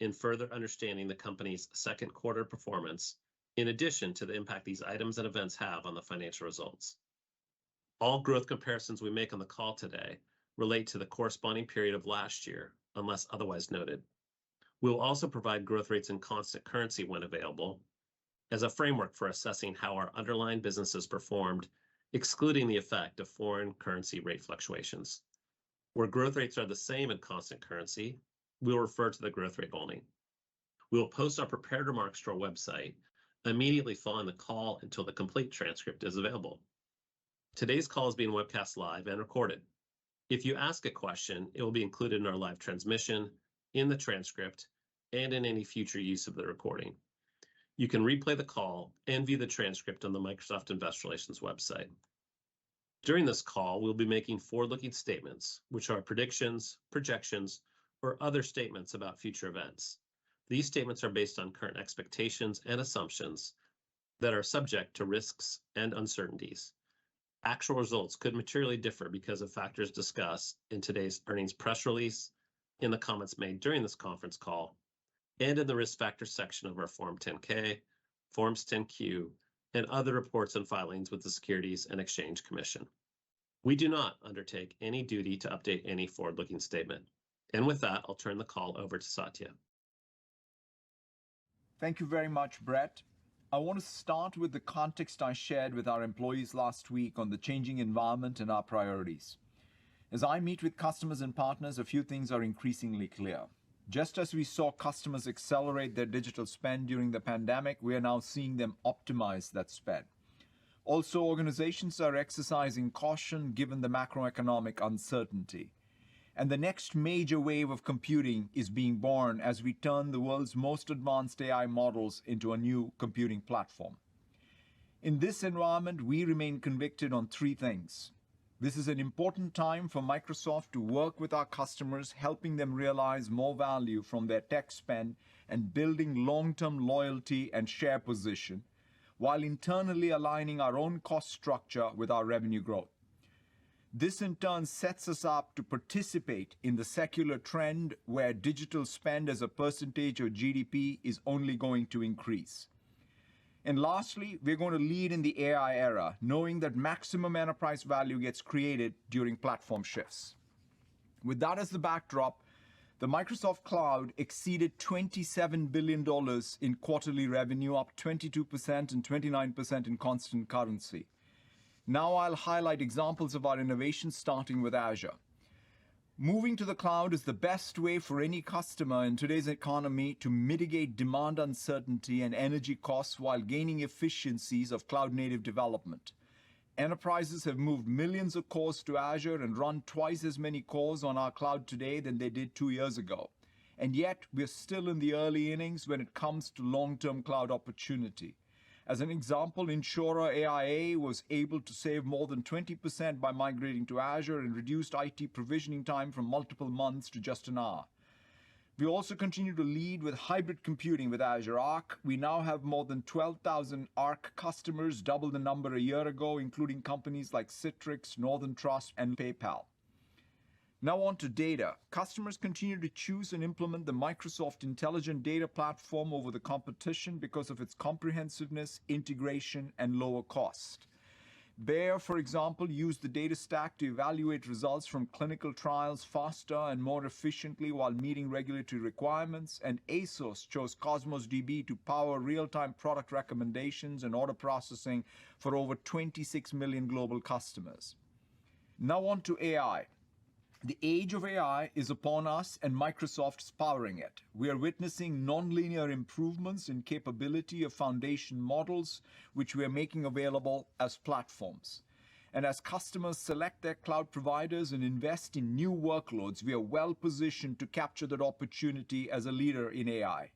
in further understanding the company's second quarter performance, in addition to the impact these items and events have on the financial results. All growth comparisons we make on the call today relate to the corresponding period of last year, unless otherwise noted. We will also provide growth rates in constant currency when available, as a framework for assessing how our underlying businesses performed, excluding the effect of foreign currency rate fluctuations. Where growth rates are the same in constant currency, we will refer to the growth rate only. We will post our prepared remarks to our website immediately following the call until the complete transcript is available. Today's call is being webcast live and recorded. If you ask a question, it will be included in our live transmission, in the transcript, and in any future use of the recording. You can replay the call and view the transcript on the Microsoft Investor Relations website. During this call, we'll be making forward-looking statements, which are predictions, projections, or other statements about future events. These statements are based on current expectations and assumptions that are subject to risks and uncertainties. Actual results could materially differ because of factors discussed in today's earnings press release, in the comments made during this conference call, and in the risk factors section of our Form 10-K, Forms 10-Q, and other reports and filings with the Securities and Exchange Commission. We do not undertake any duty to update any forward-looking statement. And with that, I'll turn the call over to Satya. Thank you very much, Brett. I want to start with the context I shared with our employees last week on the changing environment and our priorities. As I meet with customers and partners, a few things are increasingly clear. Just as we saw customers accelerate their digital spend during the pandemic, we are now seeing them optimize that spend. Also, organizations are exercising caution given the macroeconomic uncertainty. And the next major wave of computing is being born as we turn the world's most advanced AI models into a new computing platform. In this environment, we remain convicted on three things. This is an important time for Microsoft to work with our customers, helping them realize more value from their tech spend and building long-term loyalty and share position, while internally aligning our own cost structure with our revenue growth. This in turn sets us up to participate in the secular trend where digital spend as a percentage of GDP is only going to increase. And lastly, we're going to lead in the AI era, knowing that maximum enterprise value gets created during platform shifts. With that as the backdrop, the Microsoft Cloud exceeded $27 billion in quarterly revenue, up 22% and 29% in constant currency. Now I'll highlight examples of our innovation, starting with Azure. Moving to the cloud is the best way for any customer in today's economy to mitigate demand uncertainty and energy costs while gaining efficiencies of cloud-native development. Enterprises have moved millions of cores to Azure and run twice as many cores on our cloud today than they did 2 years ago. And yet, we're still in the early innings when it comes to long-term cloud opportunity. As an example, insurer AIA was able to save more than 20% by migrating to Azure and reduced IT provisioning time from multiple months to just an hour. We also continue to lead with hybrid computing with Azure Arc. We now have more than 12,000 Arc customers, double the number a year ago, including companies like Citrix, Northern Trust, and PayPal. Now on to data. Customers continue to choose and implement the Microsoft Intelligent Data Platform over the competition because of its comprehensiveness, integration, and lower cost. Bayer, for example, used the data stack to evaluate results from clinical trials faster and more efficiently while meeting regulatory requirements, and ASOS chose Cosmos DB to power real-time product recommendations and order processing for over 26 million global customers. Now on to AI. The age of AI is upon us, and Microsoft's powering it. We are witnessing nonlinear improvements in capability of foundation models, which we are making available as platforms. And as customers select their cloud providers and invest in new workloads, we are well positioned to capture that opportunity as a leader in AI.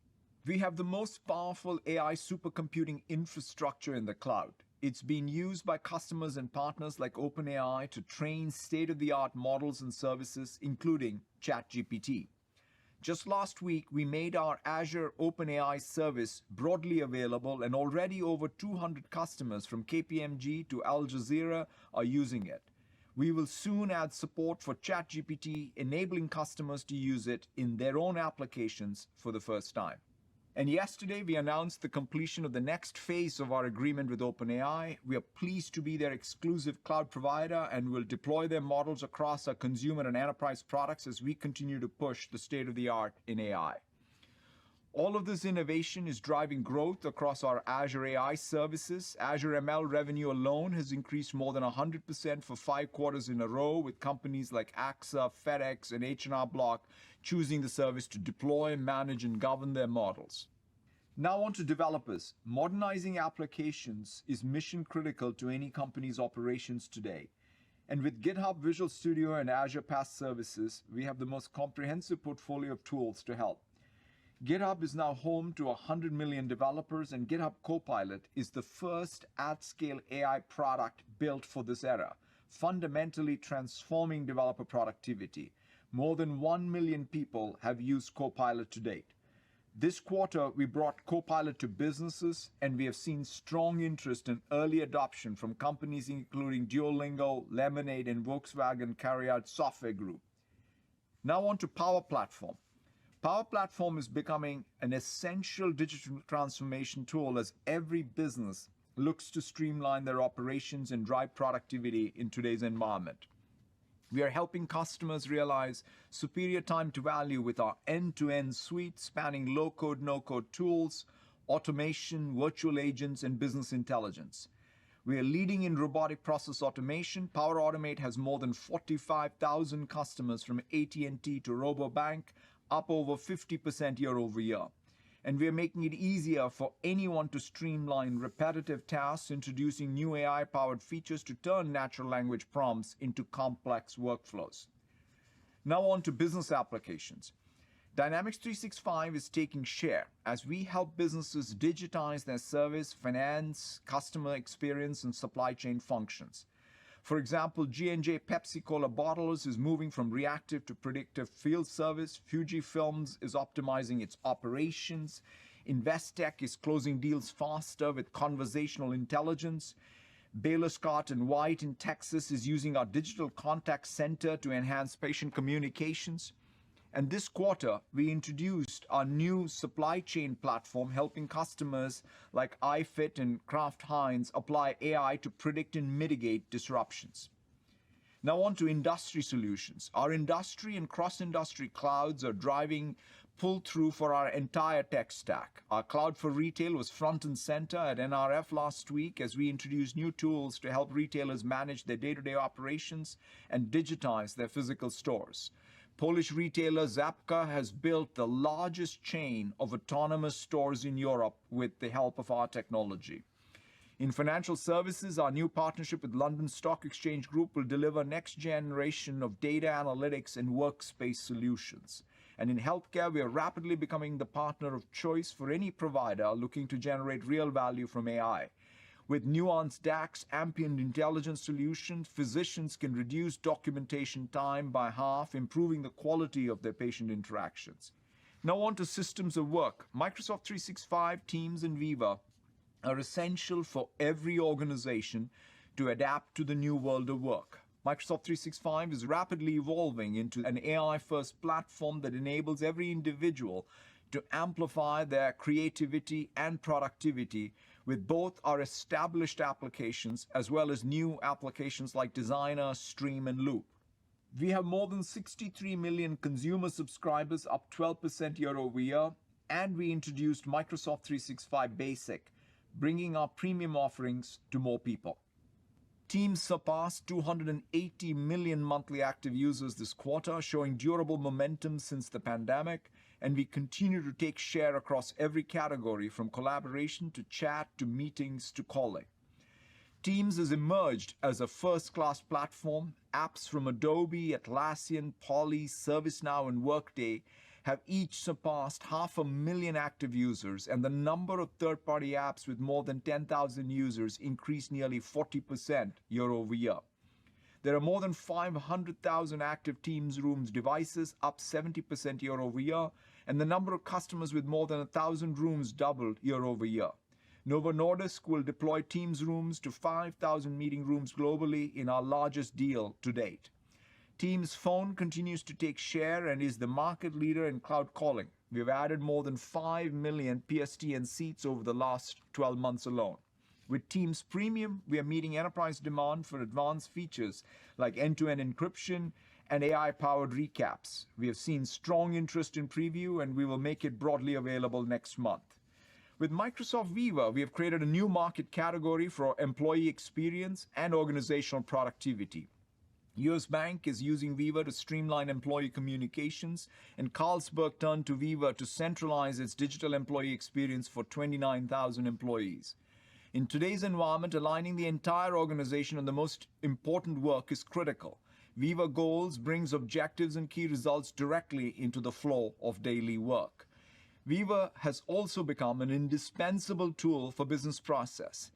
We have the most powerful AI supercomputing infrastructure in the cloud. It's being used by customers and partners like OpenAI to train state-of-the-art models and services, including ChatGPT. Just last week, we made our Azure OpenAI service broadly available, and already over 200 customers from KPMG to Al Jazeera are using it. We will soon add support for ChatGPT, enabling customers to use it in their own applications for the first time. And yesterday, we announced the completion of the next phase of our agreement with OpenAI. We are pleased to be their exclusive cloud provider and will deploy their models across our consumer and enterprise products as we continue to push the state of the art in AI. All of this innovation is driving growth across our Azure AI services. Azure ML revenue alone has increased more than 100% for 5 quarters in a row, with companies like AXA, FedEx, and H&R Block choosing the service to deploy, manage, and govern their models. Now on to developers. Modernizing applications is mission critical to any company's operations today. And with GitHub Visual Studio and Azure PaaS services, we have the most comprehensive portfolio of tools to help. GitHub is now home to 100 million developers, and GitHub Copilot is the first at-scale AI product built for this era, fundamentally transforming developer productivity. More than 1 million people have used Copilot to date. This quarter, we brought Copilot to businesses, and we have seen strong interest and early adoption from companies including Duolingo, Lemonade, and Volkswagen Carry-Out Software Group. Now on to Power Platform. Power Platform is becoming an essential digital transformation tool as every business looks to streamline their operations and drive productivity in today's environment. We are helping customers realize superior time to value with our end-to-end suite spanning low-code, no-code tools, automation, virtual agents, and business intelligence. We are leading in robotic process automation. Power Automate has more than 45,000 customers from AT&T to Robobank, up over 50% year over year. And we are making it easier for anyone to streamline repetitive tasks, introducing new AI-powered features to turn natural language prompts into complex workflows. Now on to business applications. Dynamics 365 is taking share as we help businesses digitize their service, finance, customer experience, and supply chain functions. For example, J&J Pepsi-Cola bottlers is moving from reactive to predictive field service. Fujifilms is optimizing its operations. Investec is closing deals faster with conversational intelligence. Baylor Scott & White in Texas is using our digital contact center to enhance patient communications. And this quarter, we introduced our new supply chain platform, helping customers like iFit and Kraft Heinz apply AI to predict and mitigate disruptions. Now on to industry solutions. Our industry and cross-industry clouds are driving pull-through for our entire tech stack. Our cloud for retail was front and center at NRF last week as we introduced new tools to help retailers manage their day-to-day operations and digitize their physical stores. Polish retailer Żabka has built the largest chain of autonomous stores in Europe with the help of our technology. In financial services, our new partnership with London Stock Exchange Group will deliver next generation of data analytics and workspace solutions. And in healthcare, we are rapidly becoming the partner of choice for any provider looking to generate real value from AI. With Nuance DAX ambient intelligence solutions, physicians can reduce documentation time by half, improving the quality of their patient interactions. Now on to systems of work. Microsoft 365, Teams, and Viva are essential for every organization to adapt to the new world of work. Microsoft 365 is rapidly evolving into an AI-first platform that enables every individual to amplify their creativity and productivity with both our established applications as well as new applications like Designer, Stream, and Loop. We have more than 63 million consumer subscribers, up 12% year over year, and we introduced Microsoft 365 Basic, bringing our premium offerings to more people. Teams surpassed 280 million monthly active users this quarter, showing durable momentum since the pandemic, and we continue to take share across every category from collaboration to chat to meetings to calling. Teams has emerged as a first-class platform. Apps from Adobe, Atlassian, Poly, ServiceNow, and Workday have each surpassed 500,000 active users, and the number of third-party apps with more than 10,000 users increased nearly 40% year over year. There are more than 500,000 active Teams Rooms devices, up 70% year over year, and the number of customers with more than 1,000 rooms doubled year over year. Novo Nordisk will deploy Teams rooms to 5,000 meeting rooms globally in our largest deal to date. Teams Phone continues to take share and is the market leader in cloud calling. We've added more than 5 million PSTN seats over the last 12 months alone. With Teams Premium, we are meeting enterprise demand for advanced features like end-to-end encryption and AI-powered recaps. We have seen strong interest in preview, and we will make it broadly available next month. With Microsoft Viva, we have created a new market category for employee experience and organizational productivity. US Bank is using Viva to streamline employee communications, and Carlsberg turned to Viva to centralize its digital employee experience for 29,000 employees. In today's environment, aligning the entire organization on the most important work is critical. Viva Goals brings objectives and key results directly into the flow of daily work. Viva has also become an indispensable tool for business process.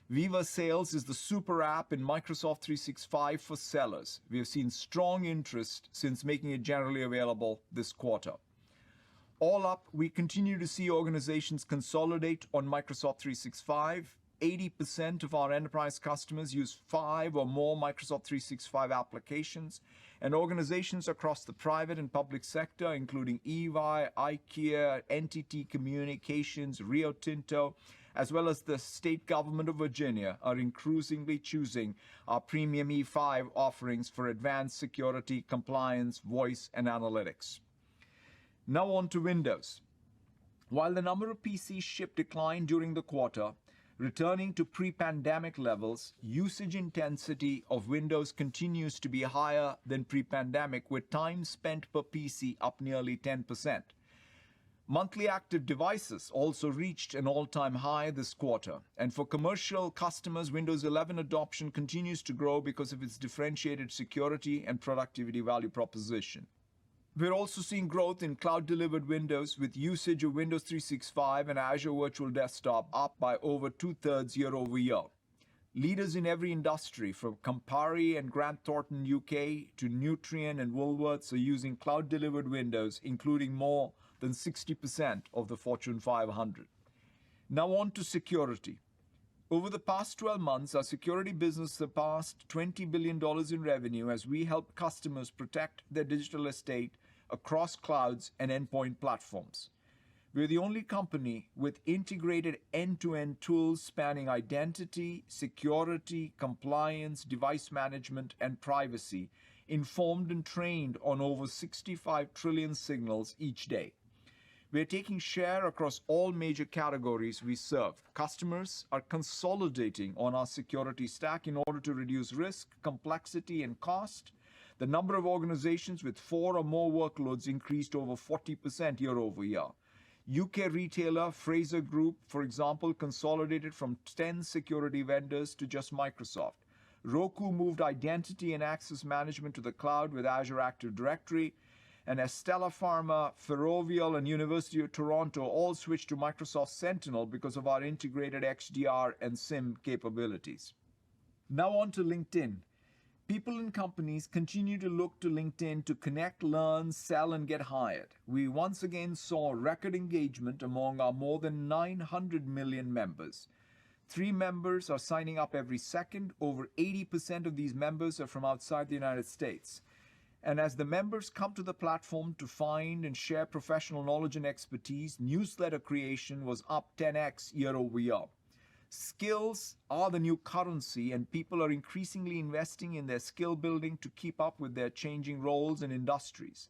Viva Sales is the super app in Microsoft 365 for sellers. We have seen strong interest since making it generally available this quarter. All up, we continue to see organizations consolidate on Microsoft 365. 80% of our enterprise customers use 5 or more Microsoft 365 applications, and organizations across the private and public sector, including EY, IKEA, NTT Communications, Rio Tinto, as well as the state government of Virginia, are increasingly choosing our premium E5 offerings for advanced security, compliance, voice, and analytics. Now on to Windows. While the number of PCs shipped declined during the quarter, returning to pre-pandemic levels, usage intensity of Windows continues to be higher than pre-pandemic, with time spent per PC up nearly 10%. Monthly active devices also reached an all-time high this quarter. And for commercial customers, Windows 11 adoption continues to grow because of its differentiated security and productivity value proposition. We're also seeing growth in cloud-delivered Windows, with usage of Windows 365 and Azure Virtual Desktop up by over 2/3 year over year. Leaders in every industry, from Campari and Grant Thornton UK to Nutrien and Woolworths, are using cloud-delivered Windows, including more than 60% of the Fortune 500. Now on to security. Over the past 12 months, our security business surpassed $20 billion in revenue as we help customers protect their digital estate across clouds and endpoint platforms. We're the only company with integrated end-to-end tools spanning identity, security, compliance, device management, and privacy, informed and trained on over 65 trillion signals each day. We're taking share across all major categories we serve. Customers are consolidating on our security stack in order to reduce risk, complexity, and cost. The number of organizations with 4 or more workloads increased over 40% year over year. UK retailer Fraser Group, for example, consolidated from 10 security vendors to just Microsoft. Roku moved identity and access management to the cloud with Azure Active Directory. And Estella Pharma, Ferrovial, and University of Toronto all switched to Microsoft Sentinel because of our integrated XDR and SIEM capabilities. Now on to LinkedIn. People and companies continue to look to LinkedIn to connect, learn, sell, and get hired. We once again saw record engagement among our more than 900 million members. 3 members are signing up every second. Over 80% of these members are from outside the United States. And as the members come to the platform to find and share professional knowledge and expertise, newsletter creation was up 10x year over year. Skills are the new currency, and people are increasingly investing in their skill building to keep up with their changing roles and industries.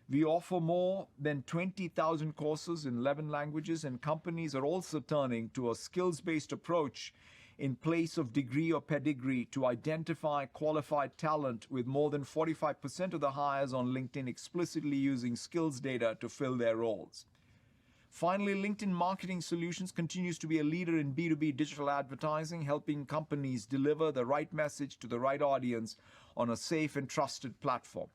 We offer more than 20,000 courses in 11 languages, and companies are also turning to a skills-based approach in place of degree or pedigree to identify qualified talent, with more than 45% of the hires on LinkedIn explicitly using skills data to fill their roles. Finally, LinkedIn Marketing Solutions continues to be a leader in B2B digital advertising, helping companies deliver the right message to the right audience on a safe and trusted platform.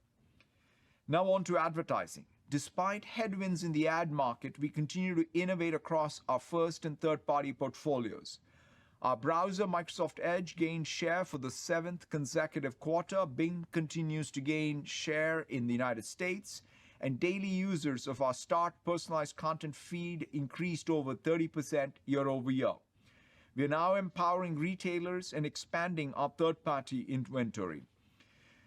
Now on to advertising. Despite headwinds in the ad market, we continue to innovate across our first and third-party portfolios. Our browser, Microsoft Edge, gained share for the 7th consecutive quarter. Bing continues to gain share in the United States, and daily users of our Start personalized content feed increased over 30% year over year. We are now empowering retailers and expanding our third-party inventory.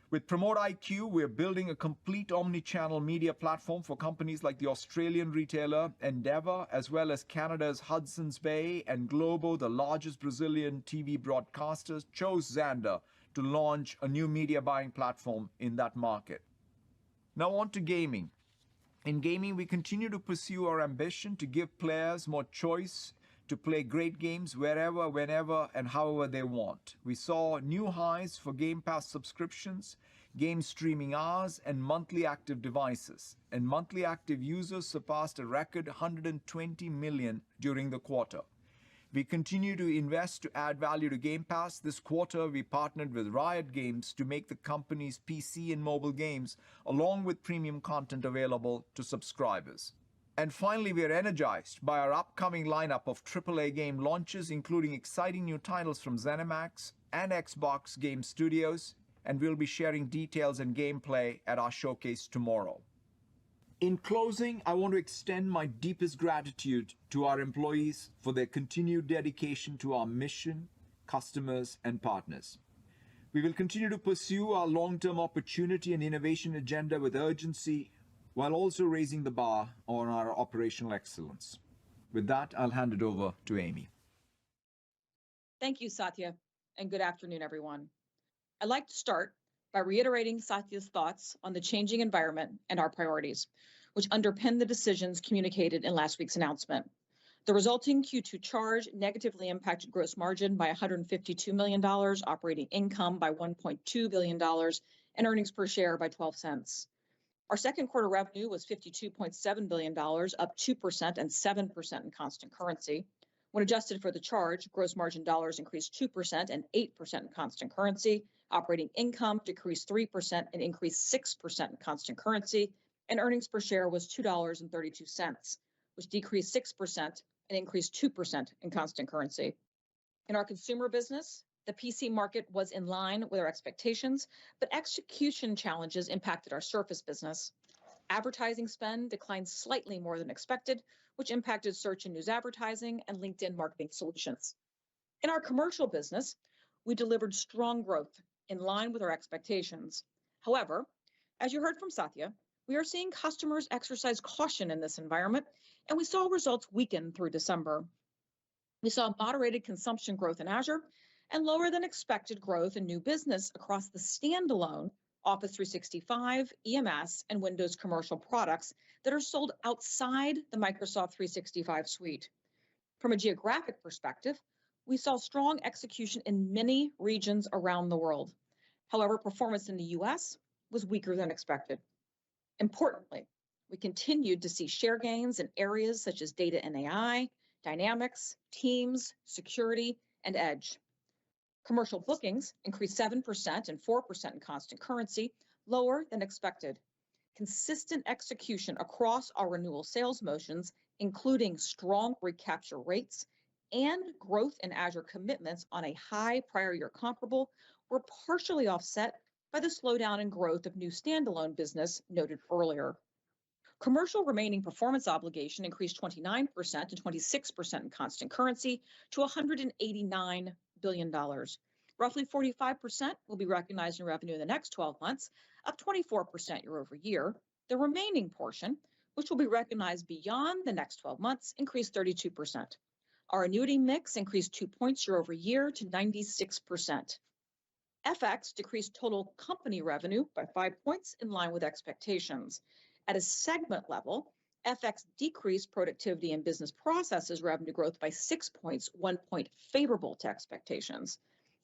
With Promote IQ, we're building a complete omni-channel media platform for companies like the Australian retailer Endeavour, as well as Canada's Hudson's Bay and Globo, the largest Brazilian TV broadcasters, chose Xandr to launch a new media buying platform in that market. Now on to gaming. In gaming, we continue to pursue our ambition to give players more choice to play great games wherever, whenever, and however they want. We saw new highs for Game Pass subscriptions, game streaming hours, and monthly active devices. And monthly active users surpassed a record 120 million during the quarter. We continue to invest to add value to Game Pass. This quarter, we partnered with Riot Games to make the company's PC and mobile games, along with premium content, available to subscribers. And finally, we are energized by our upcoming lineup of AAA game launches, including exciting new titles from ZeniMax and Xbox Game Studios, and we'll be sharing details and gameplay at our showcase tomorrow. In closing, I want to extend my deepest gratitude to our employees for their continued dedication to our mission, customers, and partners. We will continue to pursue our long-term opportunity and innovation agenda with urgency, while also raising the bar on our operational excellence. With that, I'll hand it over to Amy. Thank you, Satya, and good afternoon, everyone. I'd like to start by reiterating Satya's thoughts on the changing environment and our priorities, which underpin the decisions communicated in last week's announcement. The resulting Q2 charge negatively impacted gross margin by $152 million, operating income by $1.2 billion, and earnings per share by 12 cents. Our second quarter revenue was $52.7 billion, up 2% and 7% in constant currency. When adjusted for the charge, gross margin dollars increased 2% and 8% in constant currency. Operating income decreased 3% and increased 6% in constant currency. And earnings per share was $2.32, which decreased 6% and increased 2% in constant currency. In our consumer business, the PC market was in line with our expectations, but execution challenges impacted our Surface business. Advertising spend declined slightly more than expected, which impacted search and news advertising and LinkedIn marketing solutions. In our commercial business, we delivered strong growth in line with our expectations. However, as you heard from Satya, we are seeing customers exercise caution in this environment, and we saw results weaken through December. We saw moderated consumption growth in Azure and lower than expected growth in new business across the standalone Office 365, EMS, and Windows commercial products that are sold outside the Microsoft 365 suite. From a geographic perspective, we saw strong execution in many regions around the world. However, performance in the US was weaker than expected. Importantly, we continued to see share gains in areas such as data and AI, Dynamics, Teams, security, and Edge. Commercial bookings increased 7% and 4% in constant currency, lower than expected. Consistent execution across our renewal sales motions, including strong recapture rates and growth in Azure commitments on a high prior year comparable, were partially offset by the slowdown in growth of new standalone business noted earlier. Commercial remaining performance obligation increased 29% and 26% in constant currency to $189 billion. Roughly 45% will be recognized in revenue in the next 12 months, up 24% year over year. The remaining portion, which will be recognized beyond the next 12 months, increased 32%. Our annuity mix increased 2 points year over year to 96%. FX decreased total company revenue by 5 points in line with expectations. At a segment level, FX decreased productivity and business processes revenue growth by 6 points, 1 point favorable to expectations.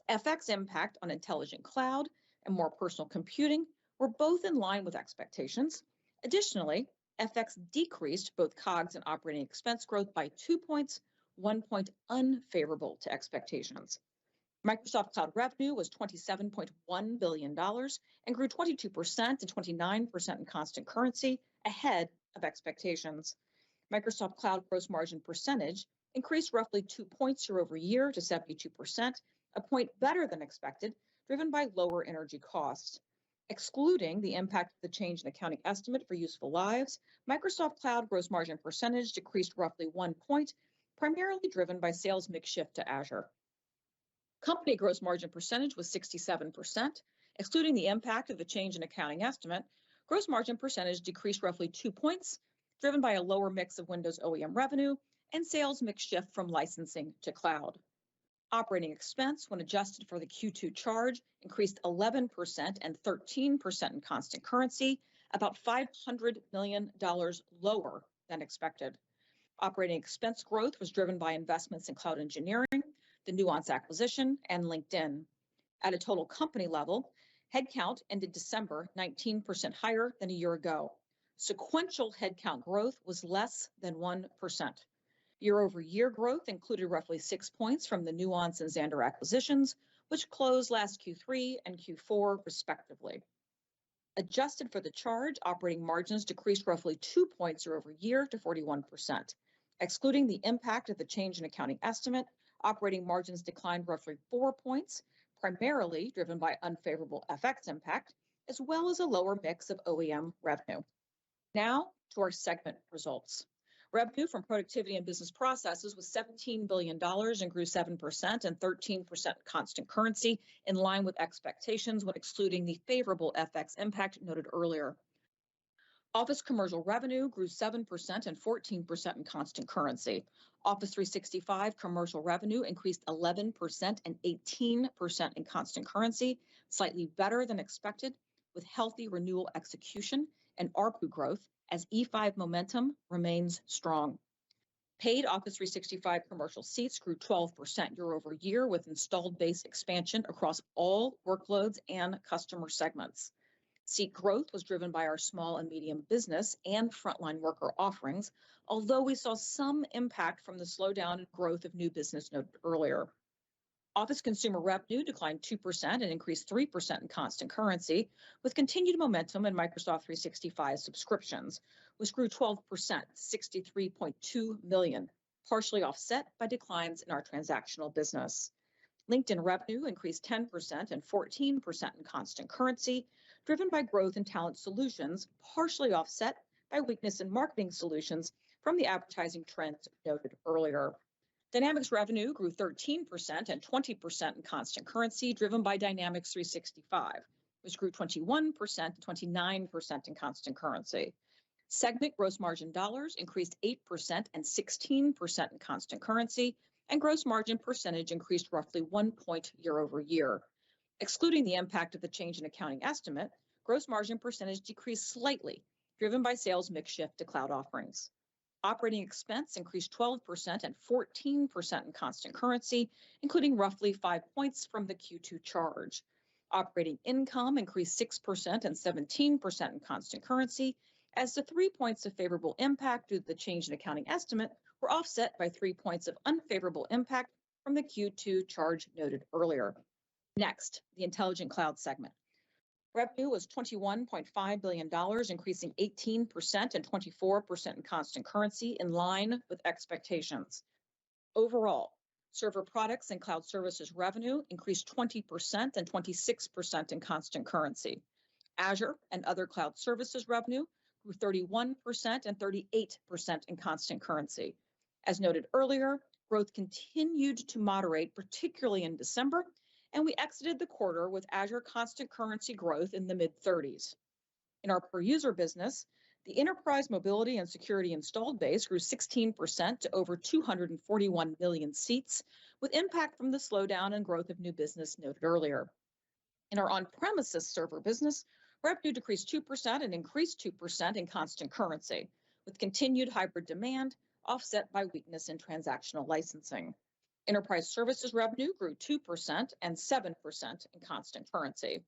FX impact on intelligent cloud and more personal computing were both in line with expectations. Additionally, FX decreased both COGS and operating expense growth by 2 points, 1 point unfavorable to expectations. Microsoft Cloud revenue was $27.1 billion and grew 22% and 29% in constant currency, ahead of expectations. Microsoft Cloud gross margin percentage increased roughly 2 points year over year to 72%, a point better than expected, driven by lower energy costs. Excluding the impact of the change in accounting estimate for useful lives, Microsoft Cloud gross margin percentage decreased roughly 1 point, primarily driven by sales mix shift to Azure. Company gross margin percentage was 67%. Excluding the impact of the change in accounting estimate, gross margin percentage decreased roughly 2 points, driven by a lower mix of Windows OEM revenue and sales mix shift from licensing to cloud. Operating expense, when adjusted for the Q2 charge, increased 11% and 13% in constant currency, about $500 million lower than expected. Operating expense growth was driven by investments in cloud engineering, the Nuance acquisition, and LinkedIn. At a total company level, headcount ended December 19% higher than a year ago. Sequential headcount growth was less than 1%. Year-over-year growth included roughly 6 points from the Nuance and Xandr acquisitions, which closed last Q3 and Q4 respectively. Adjusted for the charge, operating margins decreased roughly 2 points year-over-year to 41%. Excluding the impact of the change in accounting estimate, operating margins declined roughly 4 points, primarily driven by unfavorable FX impact, as well as a lower mix of OEM revenue. Now to our segment results. Revenue from productivity and business processes was $17 billion and grew 7% and 13% constant currency, in line with expectations when excluding the favorable FX impact noted earlier. Office commercial revenue grew 7% and 14% in constant currency. Office 365 commercial revenue increased 11% and 18% in constant currency, slightly better than expected, with healthy renewal execution and ARPU growth as E5 momentum remains strong. Paid Office 365 commercial seats grew 12% year-over-year, with installed base expansion across all workloads and customer segments. Seat growth was driven by our small and medium business and frontline worker offerings, although we saw some impact from the slowdown in growth of new business noted earlier. Office consumer revenue declined 2% and increased 3% in constant currency, with continued momentum in Microsoft 365 subscriptions, which grew 12% to 63.2 million, partially offset by declines in our transactional business. LinkedIn revenue increased 10% and 14% in constant currency, driven by growth in talent solutions, partially offset by weakness in marketing solutions from the advertising trends noted earlier. Dynamics revenue grew 13% and 20% in constant currency, driven by Dynamics 365, which grew 21% and 29% in constant currency. Segment gross margin dollars increased 8% and 16% in constant currency, and gross margin percentage increased roughly 1 point year-over-year. Excluding the impact of the change in accounting estimate, gross margin percentage decreased slightly, driven by sales mix shift to cloud offerings. Operating expense increased 12% and 14% in constant currency, including roughly 5 points from the Q2 charge. Operating income increased 6% and 17% in constant currency, as the 3 points of favorable impact due to the change in accounting estimate were offset by 3 points of unfavorable impact from the Q2 charge noted earlier. Next, the Intelligent Cloud segment. Revenue was $21.5 billion, increasing 18% and 24% in constant currency, in line with expectations. Overall, server products and cloud services revenue increased 20% and 26% in constant currency. Azure and other cloud services revenue grew 31% and 38% in constant currency. As noted earlier, growth continued to moderate, particularly in December, and we exited the quarter with Azure constant currency growth in the mid-30s. In our per-user business, the enterprise mobility and security installed base grew 16% to over 241 million seats, with impact from the slowdown and growth of new business noted earlier. In our on-premises server business, revenue decreased 2% and increased 2% in constant currency, with continued hybrid demand offset by weakness in transactional licensing. Enterprise services revenue grew 2% and 7% in constant currency.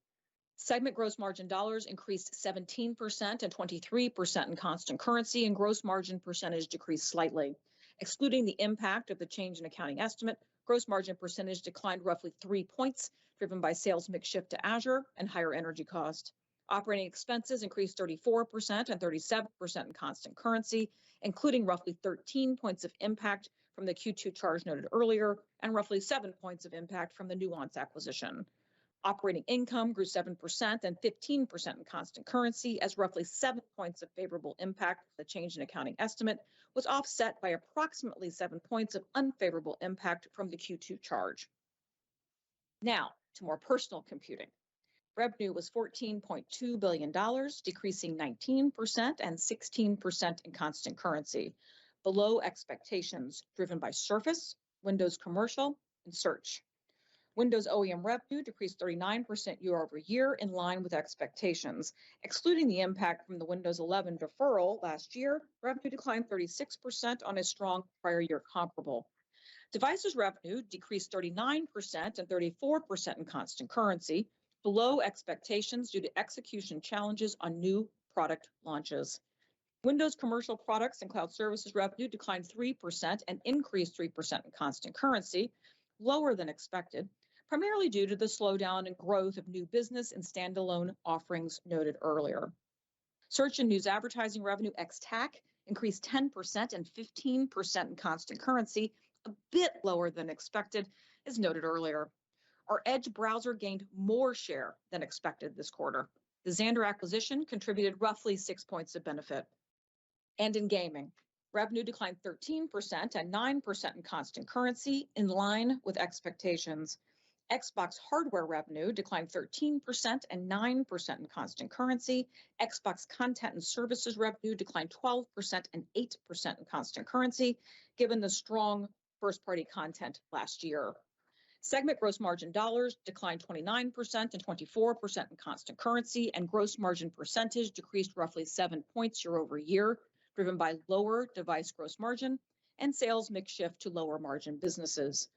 Segment gross margin dollars increased 17% and 23% in constant currency, and gross margin percentage decreased slightly. Excluding the impact of the change in accounting estimate, gross margin percentage declined roughly 3 points, driven by sales mix shift to Azure and higher energy cost. Operating expenses increased 34% and 37% in constant currency, including roughly 13 points of impact from the Q2 charge noted earlier, and roughly 7 points of impact from the Nuance acquisition. Operating income grew 7% and 15% in constant currency, as roughly 7 points of favorable impact of the change in accounting estimate was offset by approximately 7 points of unfavorable impact from the Q2 charge. Now to more personal computing. Revenue was $14.2 billion, decreasing 19% and 16% in constant currency, below expectations, driven by Surface, Windows Commercial, and Search. Windows OEM revenue decreased 39% year over year, in line with expectations. Excluding the impact from the Windows 11 deferral last year, revenue declined 36% on a strong prior year comparable. Devices revenue decreased 39% and 34% in constant currency, below expectations due to execution challenges on new product launches. Windows Commercial products and cloud services revenue declined 3% and increased 3% in constant currency, lower than expected, primarily due to the slowdown in growth of new business and standalone offerings noted earlier. Search and news advertising revenue ex-TAC increased 10% and 15% in constant currency, a bit lower than expected, as noted earlier. Our Edge browser gained more share than expected this quarter. The Xandr acquisition contributed roughly 6 points of benefit. And in gaming, revenue declined 13% and 9% in constant currency, in line with expectations. Xbox hardware revenue declined 13% and 9% in constant currency. Xbox content and services revenue declined 12% and 8% in constant currency, given the strong first-party content last year. Segment gross margin dollars declined 29% and 24% in constant currency, and gross margin percentage decreased roughly 7 points year over year, driven by lower device gross margin and sales mix shift to lower margin businesses.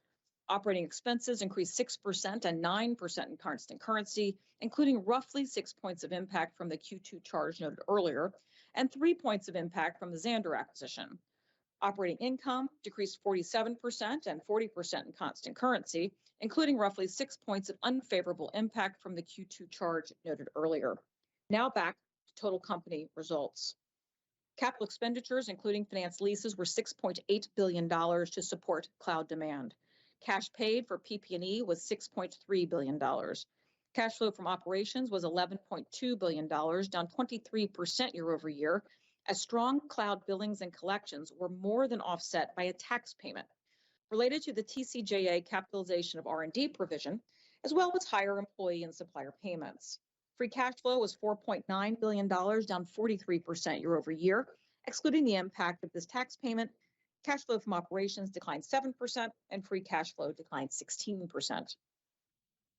Operating expenses increased 6% and 9% in constant currency, including roughly 6 points of impact from the Q2 charge noted earlier, and 3 points of impact from the Xandr acquisition. Operating income decreased 47% and 40% in constant currency, including roughly 6 points of unfavorable impact from the Q2 charge noted earlier. Now back to total company results. Capital expenditures, including finance leases, were $6.8 billion to support cloud demand. Cash paid for PP&E was $6.3 billion. Cash flow from operations was $11.2 billion, down 23% year over year, as strong cloud billings and collections were more than offset by a tax payment related to the TCJA capitalization of R&D provision, as well as higher employee and supplier payments. Free cash flow was $4.9 billion, down 43% year over year. Excluding the impact of this tax payment, cash flow from operations declined 7% and free cash flow declined 16%.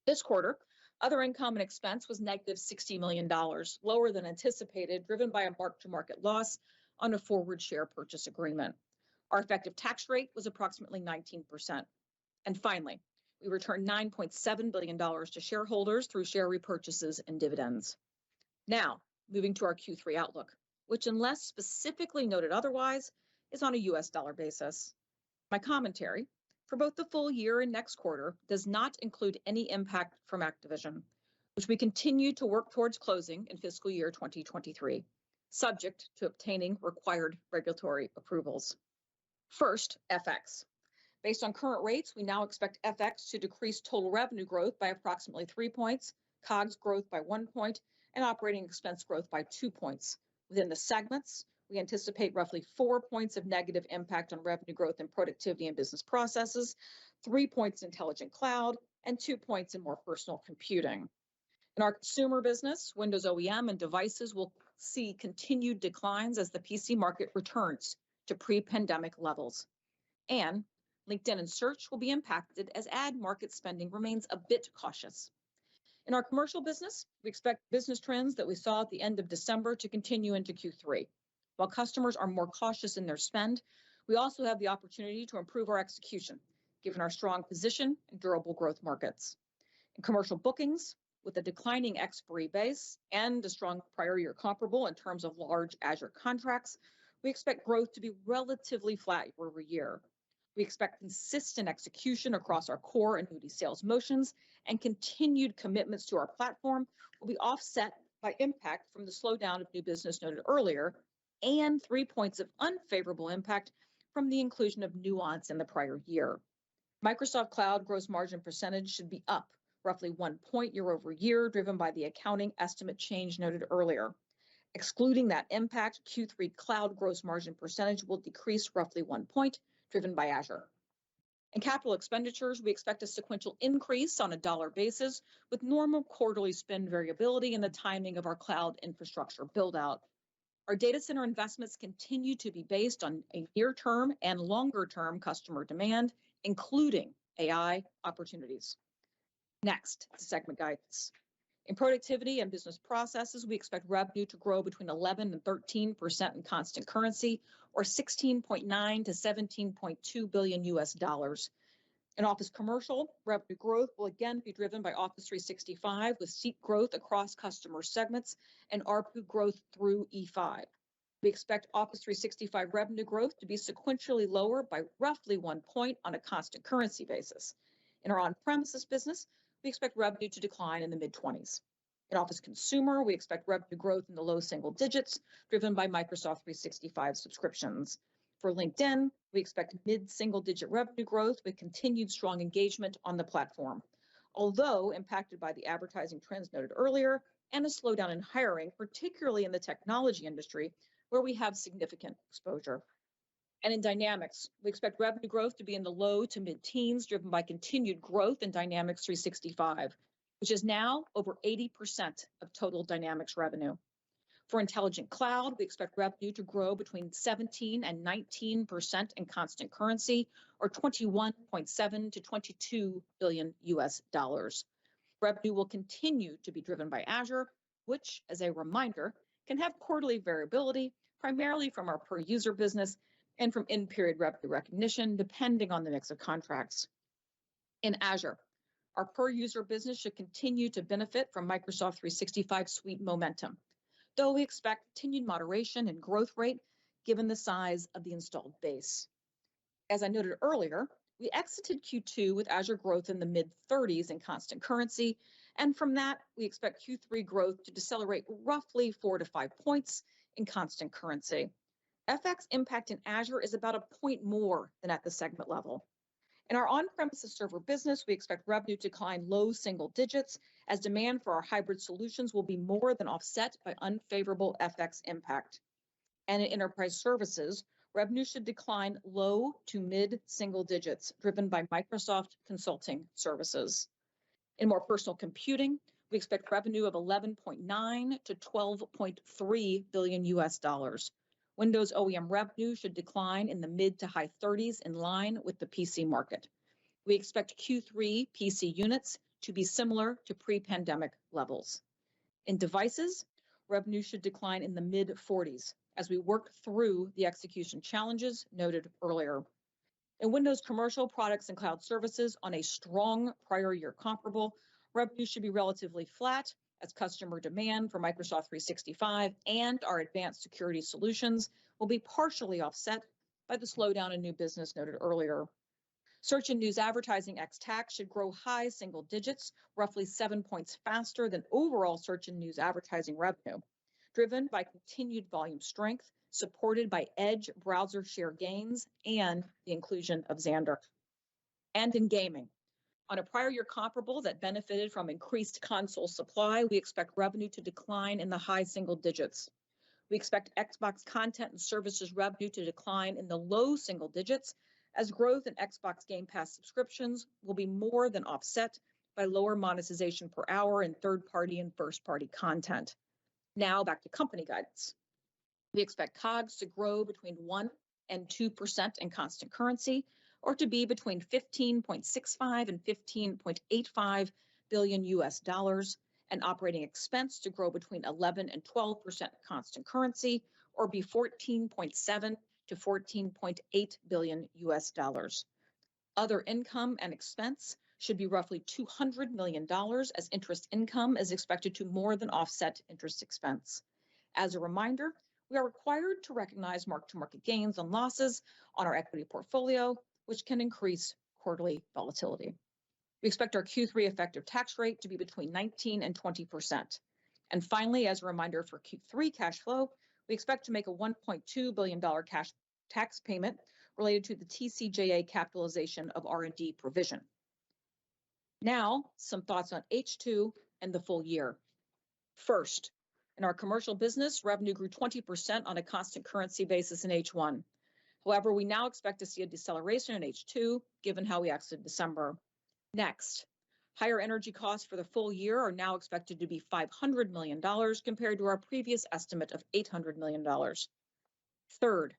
This quarter, other income and expense was negative $60 million, lower than anticipated, driven by a mark-to-market loss on a forward share purchase agreement. Our effective tax rate was approximately 19%. And finally, we returned $9.7 billion to shareholders through share repurchases and dividends. Now, moving to our Q3 outlook, which, unless specifically noted otherwise, is on a US dollar basis. My commentary for both the full year and next quarter does not include any impact from Activision, which we continue to work towards closing in fiscal year 2023, subject to obtaining required regulatory approvals. First, FX. Based on current rates, we now expect FX to decrease total revenue growth by approximately 3 points, COGS growth by 1 point, and operating expense growth by 2 points. Within the segments, we anticipate roughly 4 points of negative impact on revenue growth in productivity and business processes, 3 points in intelligent cloud, and 2 points in more personal computing. In our consumer business, Windows OEM and devices will see continued declines as the PC market returns to pre-pandemic levels. And LinkedIn and Search will be impacted as ad market spending remains a bit cautious. In our commercial business, we expect business trends that we saw at the end of December to continue into Q3. While customers are more cautious in their spend, we also have the opportunity to improve our execution, given our strong position in durable growth markets. In commercial bookings, with a declining expiry base and a strong prior year comparable in terms of large Azure contracts, we expect growth to be relatively flat year over year. We expect consistent execution across our core annuity sales motions, and continued commitments to our platform will be offset by impact from the slowdown of new business noted earlier, and 3 points of unfavorable impact from the inclusion of Nuance in the prior year. Microsoft Cloud gross margin percentage should be up roughly 1 point year over year, driven by the accounting estimate change noted earlier. Excluding that impact, Q3 cloud gross margin percentage will decrease roughly 1 point, driven by Azure. In capital expenditures, we expect a sequential increase on a dollar basis with normal quarterly spend variability in the timing of our cloud infrastructure build-out. Our data center investments continue to be based on a near-term and longer-term customer demand, including AI opportunities. Next, segment guidance. In productivity and business processes, we expect revenue to grow between 11 and 13% in constant currency, or 16.9 to 17.2 billion US dollars. In Office Commercial, revenue growth will again be driven by Office 365 with seat growth across customer segments and ARPU growth through E5. We expect Office 365 revenue growth to be sequentially lower by roughly 1 point on a constant currency basis. In our on-premises business, we expect revenue to decline in the mid-20s. In Office Consumer, we expect revenue growth in the low single digits, driven by Microsoft 365 subscriptions. For LinkedIn, we expect mid-single-digit revenue growth with continued strong engagement on the platform, although impacted by the advertising trends noted earlier and a slowdown in hiring, particularly in the technology industry, where we have significant exposure. And in Dynamics, we expect revenue growth to be in the low to mid-teens, driven by continued growth in Dynamics 365, which is now over 80% of total Dynamics revenue. For Intelligent Cloud, we expect revenue to grow between 17 and 19% in constant currency, or 21.7 to 22 billion US dollars. Revenue will continue to be driven by Azure, which, as a reminder, can have quarterly variability, primarily from our per-user business and from in-period revenue recognition, depending on the mix of contracts. In Azure, our per-user business should continue to benefit from Microsoft 365 suite momentum, though we expect continued moderation in growth rate given the size of the installed base. As I noted earlier, we exited Q2 with Azure growth in the mid-30s in constant currency, and from that, we expect Q3 growth to decelerate roughly 4 to 5 points in constant currency. FX impact in Azure is about a point more than at the segment level. In our on-premises server business, we expect revenue to decline low single digits as demand for our hybrid solutions will be more than offset by unfavorable FX impact. And in enterprise services, revenue should decline low to mid-single digits, driven by Microsoft consulting services. In more personal computing, we expect revenue of 11.9 to 12.3 billion US dollars. Windows OEM revenue should decline in the mid to high 30s in line with the PC market. We expect Q3 PC units to be similar to pre-pandemic levels. In devices, revenue should decline in the mid-40s as we work through the execution challenges noted earlier. In Windows commercial products and cloud services on a strong prior year comparable, revenue should be relatively flat as customer demand for Microsoft 365 and our advanced security solutions will be partially offset by the slowdown in new business noted earlier. Search and news advertising ex-TAC should grow high single digits, roughly 7 points faster than overall search and news advertising revenue, driven by continued volume strength, supported by Edge browser share gains and the inclusion of Xandr. And in gaming, on a prior year comparable that benefited from increased console supply, we expect revenue to decline in the high single digits. We expect Xbox content and services revenue to decline in the low single digits as growth in Xbox Game Pass subscriptions will be more than offset by lower monetization per hour in third-party and first-party content. Now back to company guidance. We expect COGS to grow between 1 and 2% in constant currency, or to be between 15.65 and 15.85 billion US dollars, and operating expense to grow between 11 and 12% constant currency, or be 14.7 to 14.8 billion US dollars. Other income and expense should be roughly $200 million as interest income is expected to more than offset interest expense. As a reminder, we are required to recognize mark-to-market gains and losses on our equity portfolio, which can increase quarterly volatility. We expect our Q3 effective tax rate to be between 19 and 20%. And finally, as a reminder for Q3 cash flow, we expect to make a $1.2 billion cash tax payment related to the TCJA capitalization of R&D provision. Now, some thoughts on H2 and the full year. First, in our commercial business, revenue grew 20% on a constant currency basis in H1. However, we now expect to see a deceleration in H2, given how we exited December. Next, higher energy costs for the full year are now expected to be $500 million compared to our previous estimate of $800 million. Third,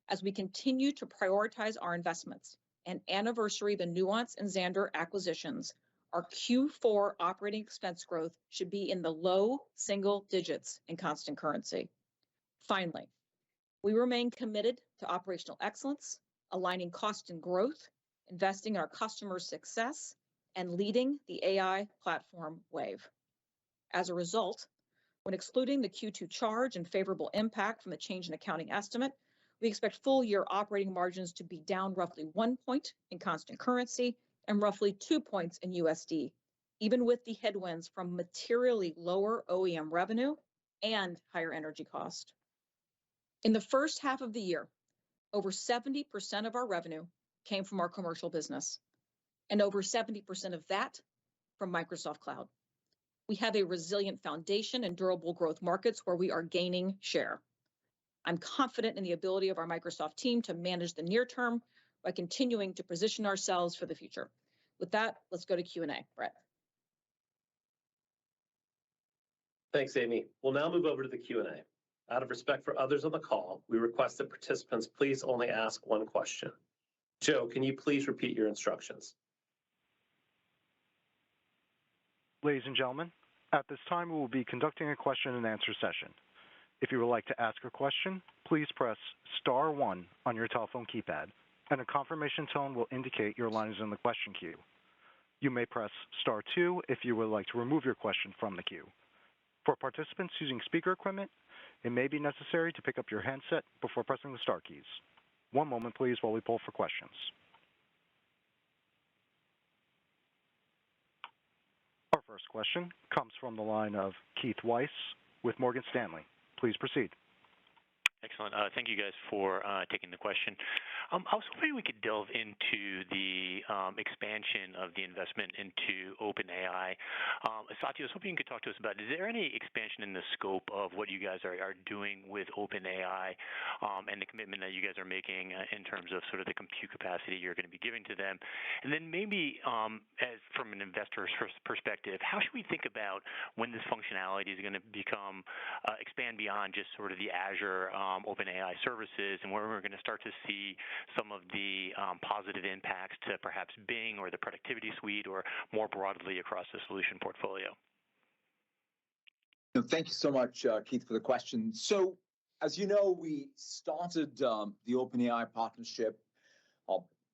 as we continue to prioritize our investments and anniversary the Nuance and Xandr acquisitions, our Q4 operating expense growth should be in the low single digits in constant currency. Finally, we remain committed to operational excellence, aligning cost and growth, investing in our customers' success, and leading the AI platform wave. As a result, when excluding the Q2 charge and favorable impact from the change in accounting estimate, we expect full year operating margins to be down roughly 1 point in constant currency and roughly 2 points in USD, even with the headwinds from materially lower OEM revenue and higher energy cost. In the first half of the year, over 70% of our revenue came from our commercial business, and over 70% of that from Microsoft Cloud. We have a resilient foundation and durable growth markets where we are gaining share. I'm confident in the ability of our Microsoft team to manage the near term by continuing to position ourselves for the future. With that, let's go to Q&A. Brett. Thanks, Amy. We'll now move over to the Q&A. Out of respect for others on the call, we request that participants please only ask one question. Joe, can you please repeat your instructions? Ladies and gentlemen, at this time we will be conducting a question and answer session. If you would like to ask a question, please press star 1 on your telephone keypad, and a confirmation tone will indicate your line is in the question queue. You may press star 2 if you would like to remove your question from the queue. For participants using speaker equipment, it may be necessary to pick up your handset before pressing the star keys. One moment, please, while we poll for questions. Our first question comes from the line of Keith Weiss with Morgan Stanley. Please proceed. Excellent. Thank you guys for taking the question. I was hoping we could delve into the expansion of the investment into OpenAI. Satya, I was hoping you could talk to us about, is there any expansion in the scope of what you guys are doing with OpenAI and the commitment that you guys are making in terms of sort of the compute capacity you're going to be giving to them? And then maybe as from an investor's perspective, how should we think about when this functionality is going to become expand beyond just sort of the Azure OpenAI services, and where we're going to start to see some of the positive impacts to perhaps Bing or the productivity suite or more broadly across the solution portfolio? Thank you so much, Keith, for the question. So, as you know, we started the OpenAI partnership,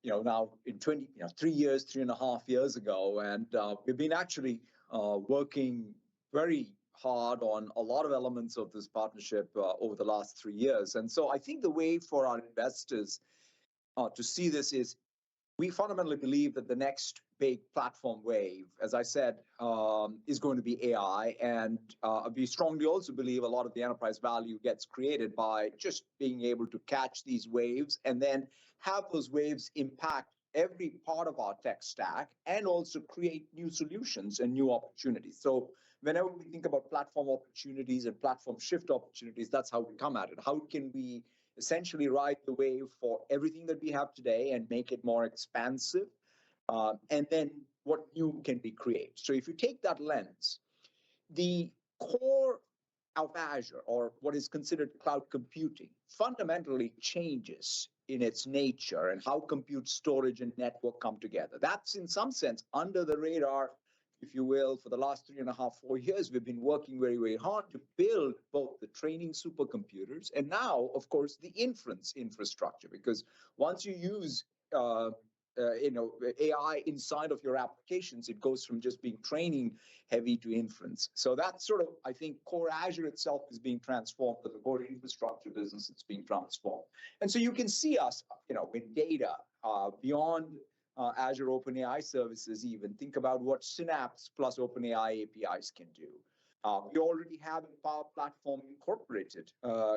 now in 3 years, 3.5 years ago, and we've been actually working very hard on a lot of elements of this partnership over the last 3 years. And so I think the way for our investors to see this is we fundamentally believe that the next big platform wave, as I said, is going to be AI. And we strongly also believe a lot of the enterprise value gets created by just being able to catch these waves and then have those waves impact every part of our tech stack and also create new solutions and new opportunities. So whenever we think about platform opportunities and platform shift opportunities, that's how we come at it. How can we essentially ride the wave for everything that we have today and make it more expansive? And then what new can we create? So if you take that lens, the core of Azure, or what is considered cloud computing, fundamentally changes in its nature and how compute, storage, and network come together. That's in some sense under the radar, if you will. For the last 3.5, 4 years, we've been working very, very hard to build both the training supercomputers and now, of course, the inference infrastructure. Because once you use AI inside of your applications, it goes from just being training heavy to inference. So that's sort of, I think, core Azure itself is being transformed, but the core infrastructure business is being transformed. And so you can see us, with data beyond Azure OpenAI services. Even think about what Synapse plus OpenAI APIs can do. We already have in Power Platform incorporated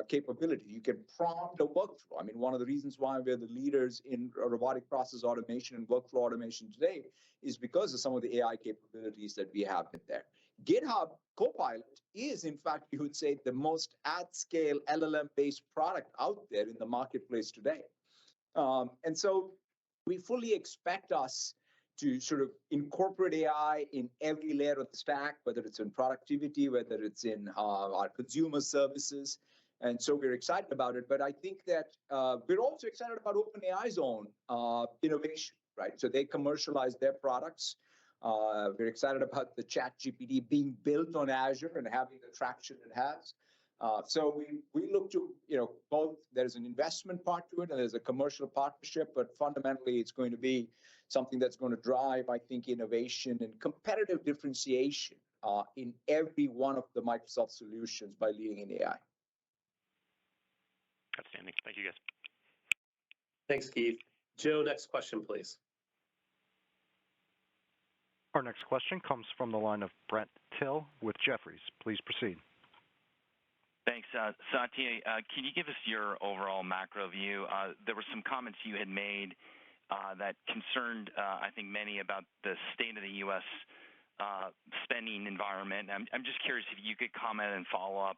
capability. You can prompt a workflow. I mean, one of the reasons why we're the leaders in robotic process automation and workflow automation today is because of some of the AI capabilities that we have in there. GitHub Copilot is, in fact, you would say, the most at-scale LLM-based product out there in the marketplace today. And so we fully expect us to sort of incorporate AI in every layer of the stack, whether it's in productivity, whether it's in our consumer services. And so we're excited about it. But I think that we're also excited about OpenAI's own innovation, right? So they commercialize their products. We're excited about the ChatGPT being built on Azure and having the traction it has. So we look to, both there's an investment part to it and there's a commercial partnership, but fundamentally it's going to be something that's going to drive, I think, innovation and competitive differentiation in every one of the Microsoft solutions by leading in AI. Outstanding. Thank you, guys. Thanks, Keith. Joe, next question, please. Our next question comes from the line of Brent Thill with Jefferies. Please proceed. Thanks. Satya, can you give us your overall macro view? There were some comments you had made that concerned, I think, many about the state of the U.S. Spending environment. I'm just curious if you could comment and follow up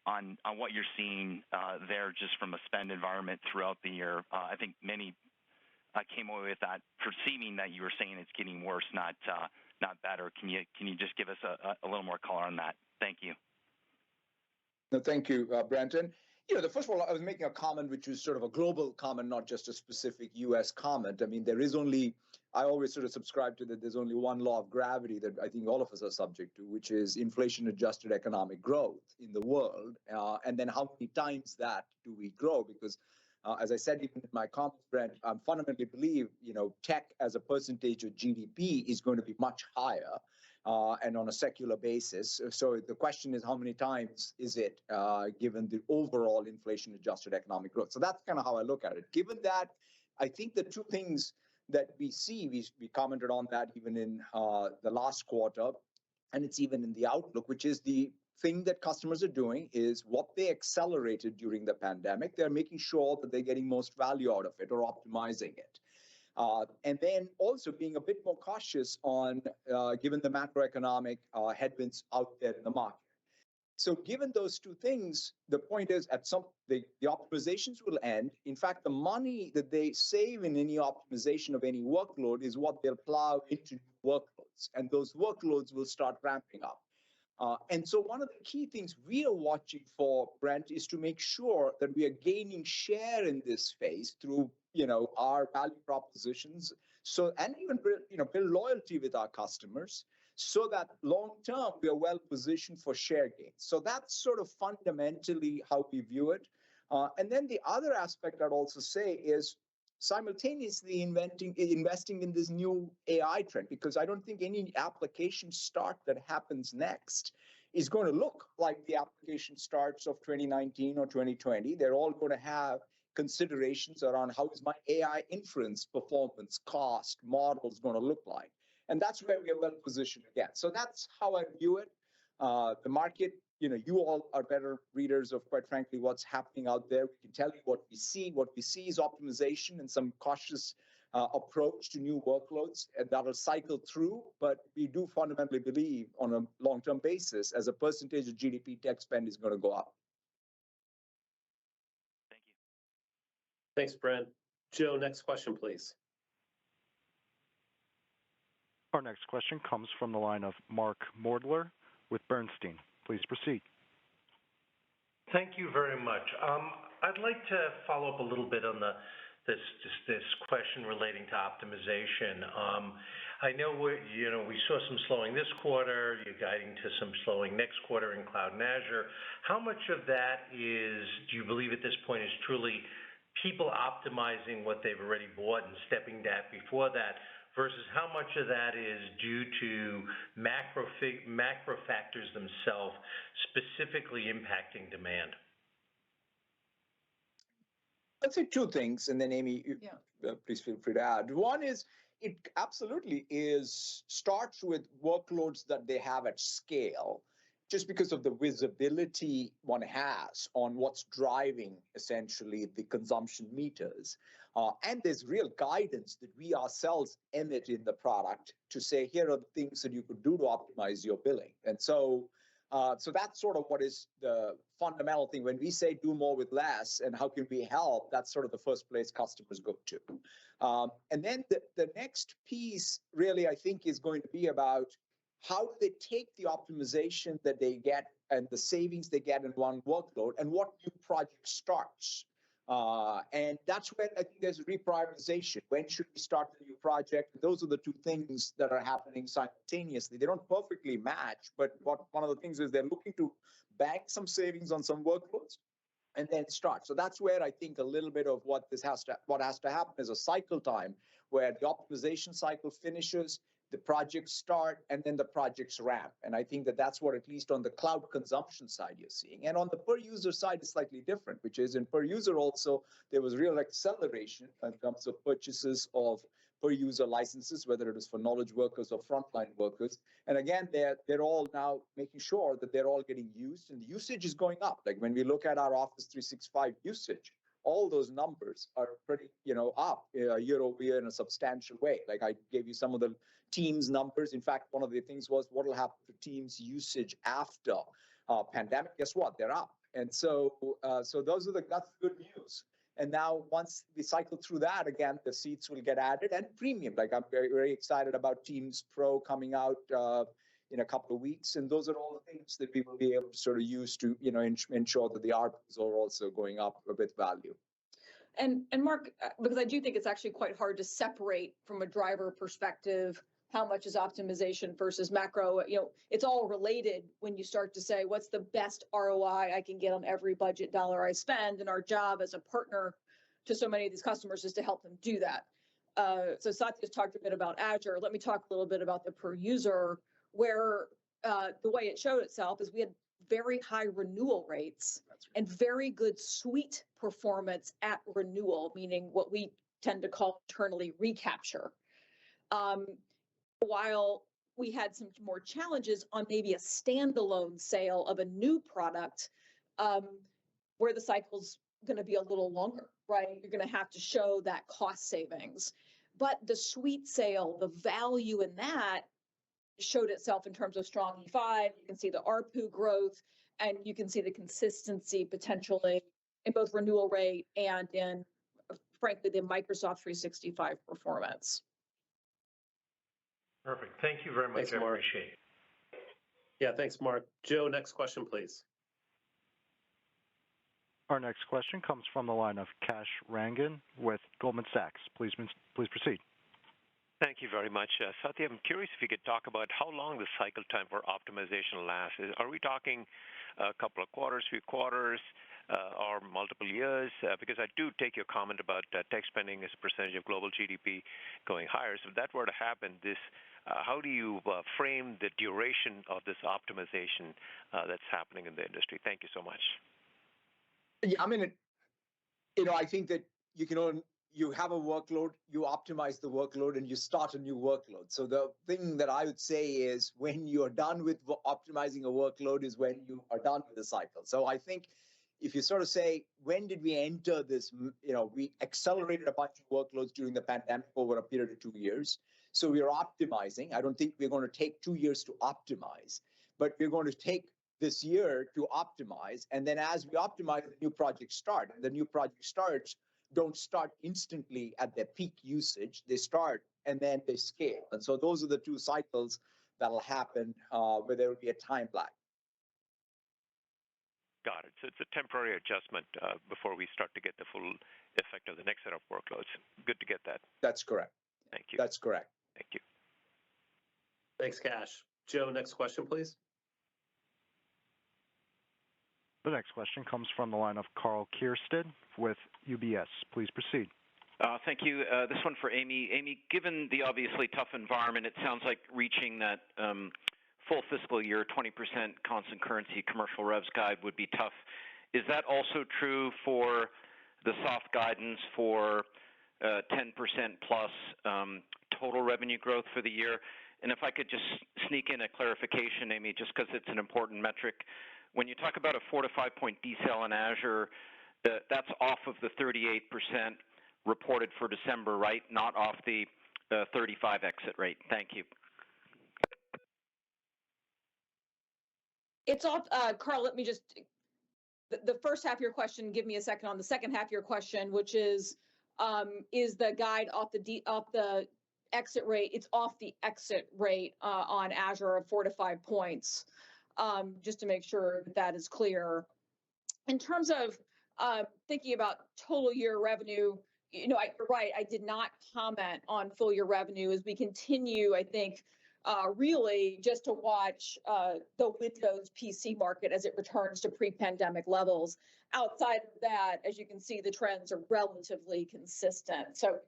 on what you're seeing there just from a spend environment throughout the year. I think many came away with that perceiving that you were saying it's getting worse, not better. Can you just give us a little more color on that? Thank you. No, thank you, Brenton. First of all, I was making a comment which was sort of a global comment, not just a specific U.S. comment. I mean, I always sort of subscribe to that there's only one law of gravity that I think all of us are subject to, which is inflation-adjusted economic growth in the world. And then how many times that do we grow? Because as I said, even in my comments, Brent, I fundamentally believe, tech as a percentage of GDP is going to be much higher. And on a secular basis. So the question is, how many times is it given the overall inflation-adjusted economic growth? So that's kind of how I look at it. Given that, I think the two things that we see, we commented on that even in the last quarter, and it's even in the outlook, which is the thing that customers are doing is what they accelerated during the pandemic. They're making sure that they're getting most value out of it or optimizing it. And then also being a bit more cautious on given the macroeconomic headwinds out there in the market. So given those two things, the point is the optimizations will end. In fact, the money that they save in any optimization of any workload is what they'll plow into workloads. And those workloads will start ramping up. And so one of the key things we are watching for, Brent, is to make sure that we are gaining share in this phase through our value propositions, and even build loyalty with our customers, so that long term we are well positioned for share gains. So that's sort of fundamentally how we view it. And then the other aspect I'd also say is simultaneously investing in this new AI trend, because I don't think any application start that happens next is going to look like the application starts of 2019 or 2020. They're all going to have considerations around how is my AI inference performance, cost, models going to look like. And that's where we are well positioned again. So that's how I view it. The market, you all are better readers of, quite frankly, what's happening out there. We can tell you what we see. What we see is optimization and some cautious approach to new workloads that will cycle through. But we do fundamentally believe on a long-term basis, as a percentage of GDP, tech spend is going to go up. Thank you. Thanks, Brent. Joe, next question, please. Our next question comes from the line of Mark Moerdler with Bernstein. Please proceed. Thank you very much. I'd like to follow up a little bit on this question relating to optimization. I know we saw some slowing this quarter. You're guiding to some slowing next quarter in cloud and Azure. How much of that do you believe at this point is truly people optimizing what they've already bought and stepping back before that, versus how much of that is due to macro factors themselves specifically impacting demand? I'd say two things, and then Amy, please feel free to add. One is, it absolutely starts with workloads that they have at scale, just because of the visibility one has on what's driving essentially the consumption meters. And there's real guidance that we ourselves emit in the product to say, here are the things that you could do to optimize your billing. And so that's sort of what is the fundamental thing. When we say do more with less and how can we help, that's sort of the first place customers go to. And then the next piece really, I think, is going to be about how do they take the optimization that they get and the savings they get in one workload and what new project starts. And that's when I think there's reprioritization. When should we start the new project? Those are the two things that are happening simultaneously. They don't perfectly match, but one of the things is they're looking to bank some savings on some workloads and then start. So that's where I think a little bit of what has to happen is a cycle time where the optimization cycle finishes, the projects start, and then the projects ramp. And I think that's what, at least on the cloud consumption side, you're seeing. And on the per user side, it's slightly different, which is in per user also, there was real acceleration in terms of purchases of per user licenses, whether it is for knowledge workers or frontline workers. And again, they're all now making sure that they're all getting used, and the usage is going up. Like when we look at our Office 365 usage, all those numbers are pretty, up year over year in a substantial way. Like I gave you some of the Teams numbers. In fact, one of the things was what will happen to Teams usage after pandemic. Guess what? They're up. And so that's good news. And now once we cycle through that again, the seats will get added and premium. Like I'm very, very excited about Teams Pro coming out in a couple of weeks. And those are all the things that we will be able to sort of use to, ensure that the ARPUs are also going up with value. And Mark, because I do think it's actually quite hard to separate from a driver perspective how much is optimization versus macro. It's all related when you start to say, what's the best ROI I can get on every budget dollar I spend? And our job as a partner to so many of these customers is to help them do that. So Satya's talked a bit about Azure. Let me talk a little bit about the per user, where the way it showed itself is we had very high renewal rates and very good suite performance at renewal, meaning what we tend to call internally recapture. While we had some more challenges on maybe a standalone sale of a new product, where the cycle's going to be a little longer, right? You're going to have to show that cost savings. But the suite sale, the value in that showed itself in terms of strong E5. You can see the ARPU growth, and you can see the consistency potentially in both renewal rate and in, frankly, the Microsoft 365 performance. Perfect. Thank you very much. Thanks, I Mark. appreciate it. Yeah, thanks, Mark. Joe, next question, please. Our next question comes from the line of Kash Rangan with Goldman Sachs. Please proceed. Thank you very much. Satya, I'm curious if you could talk about how long the cycle time for optimization lasts. Are we talking a couple of quarters, few quarters, or multiple years? Because I do take your comment about tech spending as a percentage of global GDP going higher. So if that were to happen, how do you frame the duration of this optimization that's happening in the industry? Thank you so much. Yeah, I mean, I think that you have a workload, you optimize the workload, and you start a new workload. So the thing that I would say is when you're done with optimizing a workload is when you are done with the cycle. So I think if you sort of say, when did we enter this, we accelerated a bunch of workloads during the pandemic over a period of 2 years. So we're optimizing. I don't think we're going to take 2 years to optimize, but we're going to take this year to optimize. And then as we optimize, the new projects start. And the new project starts don't start instantly at their peak usage. They start and then they scale. And so those are the two cycles that'll happen where there will be a time lag. Got it. So it's a temporary adjustment before we start to get the full effect of the next set of workloads. Good to get that. That's correct. Thank you. That's correct. Thank you. Thanks, Kash. Joe, next question, please. The next question comes from the line of Karl Keirstead with UBS. Please proceed. Thank you. This one for Amy. Amy, given the obviously tough environment, it sounds like reaching that full fiscal year 20% constant currency commercial revs guide would be tough. Is that also true for the soft guidance for 10% plus total revenue growth for the year? And if I could just sneak in a clarification, Amy, just because it's an important metric. When you talk about a 4 to 5 point decel in Azure, that's off of the 38% reported for December, right? Not off the 35 exit rate. Thank you. It's off, Carl, let me just, the first half of your question, give me a second on the second half of your question, which is the guide off the exit rate? It's off the exit rate on Azure of 4 to 5 points, just to make sure that is clear. In terms of thinking about total year revenue, you're right, I did not comment on full year revenue as we continue, I think, really just to watch the Windows PC market as it returns to pre-pandemic levels. Outside of that, as you can see, the trends are relatively consistent. So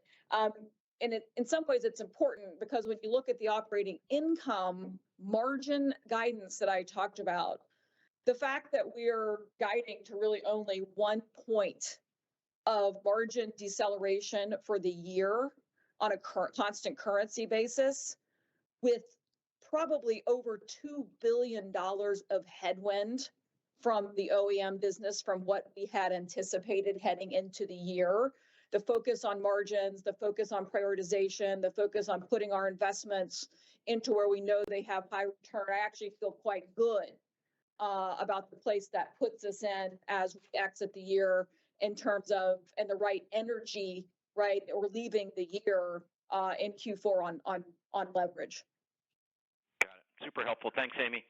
in some ways, it's important because when you look at the operating income margin guidance that I talked about, the fact that we're guiding to really only 1 point of margin deceleration for the year on a constant currency basis, with probably over $2 billion of headwind from the OEM business from what we had anticipated heading into the year. The focus on margins, the focus on prioritization, the focus on putting our investments into where we know they have high return. I actually feel quite good about the place that puts us in as we exit the year in terms of, and the right energy, right? We're leaving the year in Q4 on leverage. Got it. Super helpful. Thanks, Amy.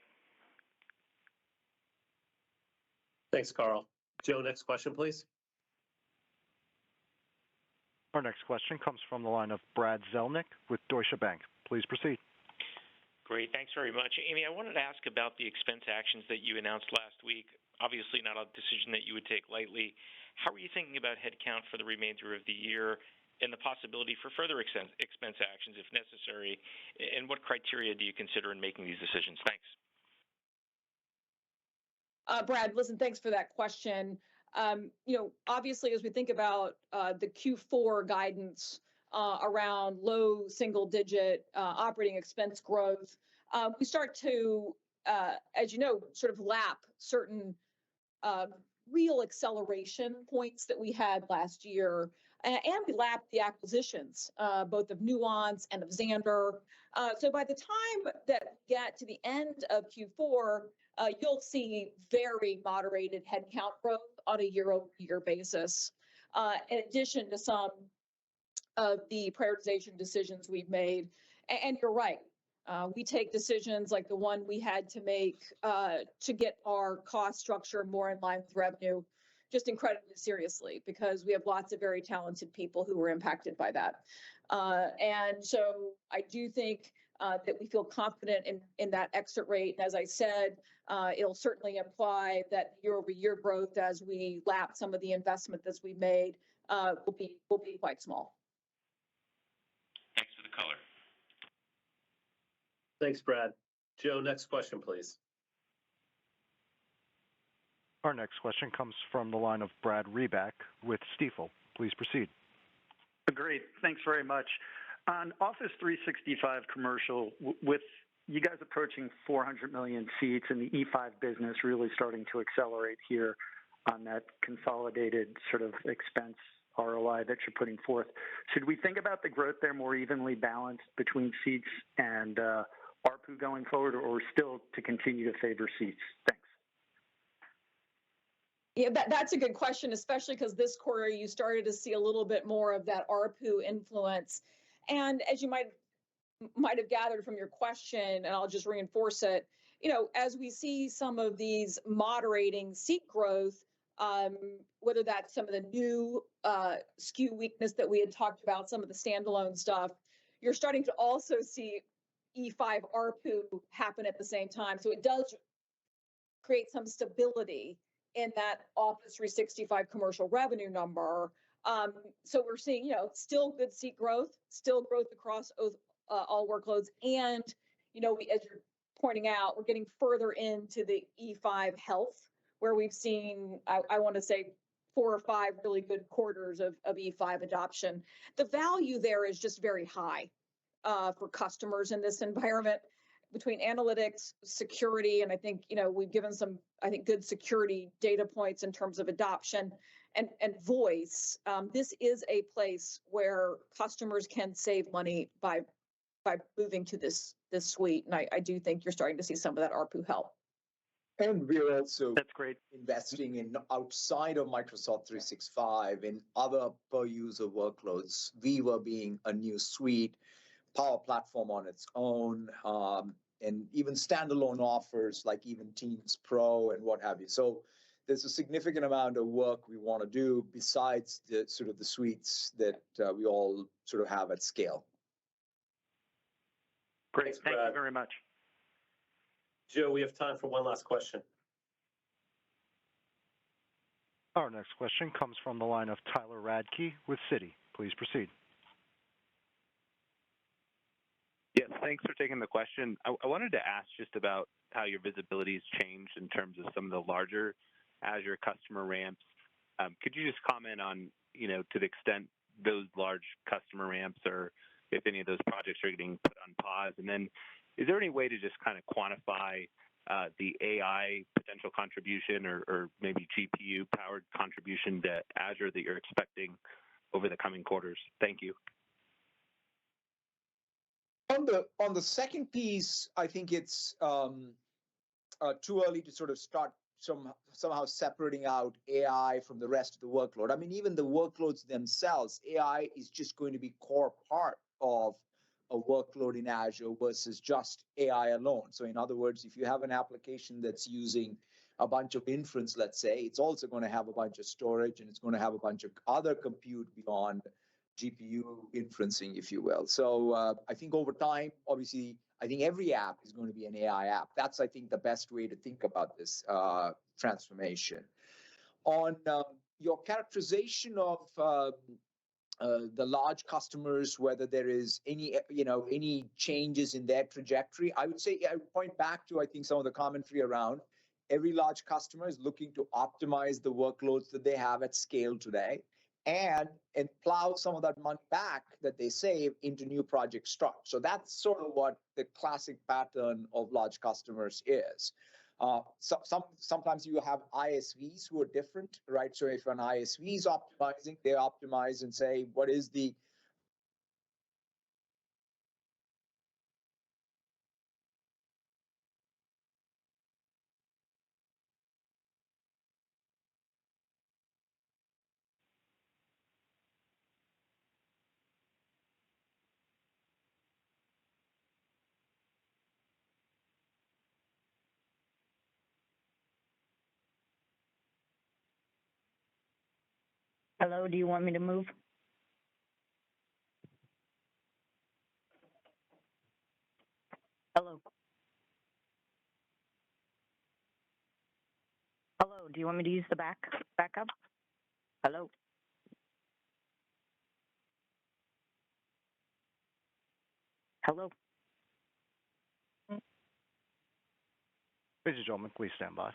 Thanks, Carl. Joe, next question, please. Our next question comes from the line of Brad Zelnick with Deutsche Bank. Please proceed. Great. Thanks very much. Amy, I wanted to ask about the expense actions that you announced last week. Obviously not a decision that you would take lightly. How are you thinking about headcount for the remainder of the year and the possibility for further expense actions if necessary? And what criteria do you consider in making these decisions? Thanks. Brad, listen, thanks for that question. Obviously, as we think about the Q4 guidance around low single-digit operating expense growth, we start to, as you know, sort of lap certain real acceleration points that we had last year, and we lapped the acquisitions, both of Nuance and of Xandr. So by the time that we get to the end of Q4, you'll see very moderated headcount growth on a year-over-year basis, in addition to some of the prioritization decisions we've made. And you're right, we take decisions like the one we had to make to get our cost structure more in line with revenue just incredibly seriously, because we have lots of very talented people who were impacted by that. And so I do think that we feel confident in that exit rate. And as I said, it'll certainly imply that year-over-year growth as we lap some of the investment that we made will be quite small. Thanks for the color. Thanks, Brad. Joe, next question, please. Our next question comes from the line of Brad Reback with Stifel. Please proceed. Great. Thanks very much. On Office 365 commercial, with you guys approaching 400 million seats and the E5 business really starting to accelerate here on that consolidated sort of expense ROI that you're putting forth, should we think about the growth there more evenly balanced between seats and ARPU going forward, or still to continue to favor seats? Thanks. Yeah, that's a good question, especially because this quarter you started to see a little bit more of that ARPU influence. And as you might have gathered from your question, and I'll just reinforce it, as we see some of these moderating seat growth, whether that's some of the new SKU weakness that we had talked about, some of the standalone stuff, you're starting to also see E5 ARPU happen at the same time. So it does create some stability in that Office 365 commercial revenue number. So we're seeing, still good seat growth, still growth across all workloads. And, as you're pointing out, we're getting further into the E5 health, where we've seen, I want to say, 4 or 5 really good quarters of E5 adoption. The value there is just very high. for customers in this environment between analytics, security, and I think, we've given some, I think, good security data points in terms of adoption and voice. This is a place where customers can save money by moving to this suite. And I do think you're starting to see some of that ARPU help. And we're also That's great. investing in outside of Microsoft 365 in other per user workloads. Viva being a new suite, Power Platform on its own, and even standalone offers like even Teams Pro and what have you. So there's a significant amount of work we want to do besides the sort of the suites that we all sort of have at scale. Great. Thanks, Thank Brad. you very much. Joe, we have time for one last question. Our next question comes from the line of Tyler Radke with Citi. Please proceed. Yes, thanks for taking the question. I wanted to ask just about how your visibility has changed in terms of some of the larger Azure customer ramps. Could you just comment on, to the extent those large customer ramps or if any of those projects are getting put on pause? And then is there any way to just kind of quantify the AI potential contribution or maybe GPU-powered contribution to Azure that you're expecting over the coming quarters? Thank you. On the second piece, I think it's too early to sort of start somehow separating out AI from the rest of the workload. I mean, even the workloads themselves, AI is just going to be core part of a workload in Azure versus just AI alone. So in other words, if you have an application that's using a bunch of inference, let's say, it's also going to have a bunch of storage and it's going to have a bunch of other compute beyond GPU inferencing, if you will. So I think over time, obviously, I think every app is going to be an AI app. That's, I think, the best way to think about this transformation. On your characterization of the large customers, whether there is any changes in their trajectory, I would say I would point back to, I think, some of the commentary around every large customer is looking to optimize the workloads that they have at scale today and plow some of that money back that they save into new project start. So that's sort of what the classic pattern of large customers is. Sometimes you have ISVs who are different, right? So if an ISV is optimizing, they optimize and say, what is the Hello, do you want me to move? Hello. Hello, do you want me to use the backup? Hello. Hello. Ladies and gentlemen, please stand by.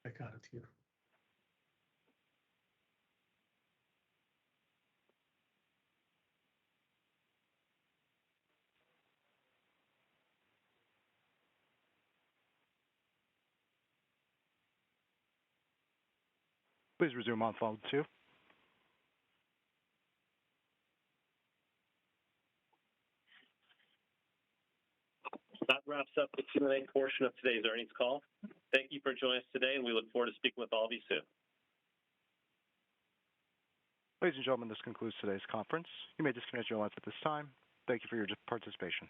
I got it here. Please resume on phone 2. That wraps up the Q&A portion of today's earnings call. Thank you for joining us today, and we look forward to speaking with all of you soon. Ladies and gentlemen, this concludes today's conference. You may disconnect your lines at this time. Thank you for your participation.